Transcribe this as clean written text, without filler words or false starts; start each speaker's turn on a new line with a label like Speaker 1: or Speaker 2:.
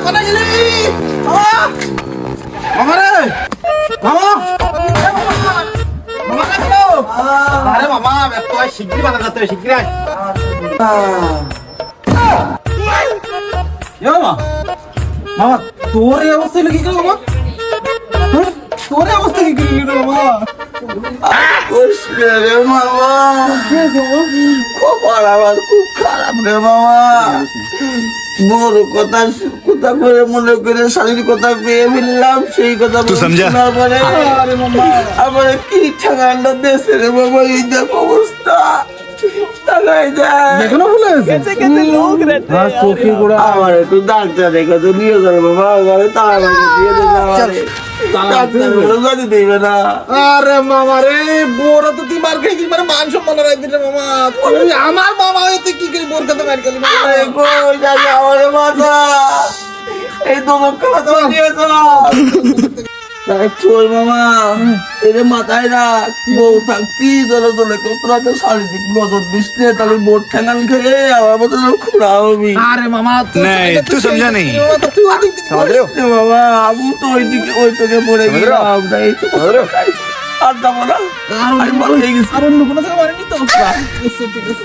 Speaker 1: কোনা গেলি মামা রে মামা মামা কেন আরে মামা ব্যস্ত ভাই শিগগির বাজার যেতে হবে শিগগির আয় মামা মামা তোর এই অবস্থা কি করে মামা তোর এই অবস্থা কি করে মামা
Speaker 2: রে মামা খবর আমার খুব খারাপ রে মামা বড় কথা কথা করে মনে করে শালীর কথা পেয়ে ফেললাম সেই কথা শোনার পরে আমার কি ঠান্ডা দেশে রে বাবা এই দেখ অবস্থা আমার একটু ডাক্তার রেখে তো নিয়ে যাবে বাবা তারা দিয়ে দেবে না
Speaker 1: আরে মামা রে বোরা তো তুই মার খাইছিস মানে মান সম্মান রাখবি রে মামা আমার মামা হয়ে তুই কি করে বোর খাতে মার খালি
Speaker 2: কই যাবে আমার মাথা এই তো কথা নিয়ে চল মামা এদের মাথায় রাখ বউ থাকতি দলে দলে তোরা তো শাড়ি দিক নজর দিস নে তাহলে বোট ঠেঙ্গান খেয়ে আমার মতো খুঁড়া হবি
Speaker 1: আরে মামা
Speaker 3: तू समझा नहीं
Speaker 2: বাবা আমি তো ওই তোকে পড়ে গেলাম তাই আর যাবো না আমি ভালো হয়ে গেছি
Speaker 1: আর অন্য কোনো জায়গায় মারেনি তো ঠিক আছে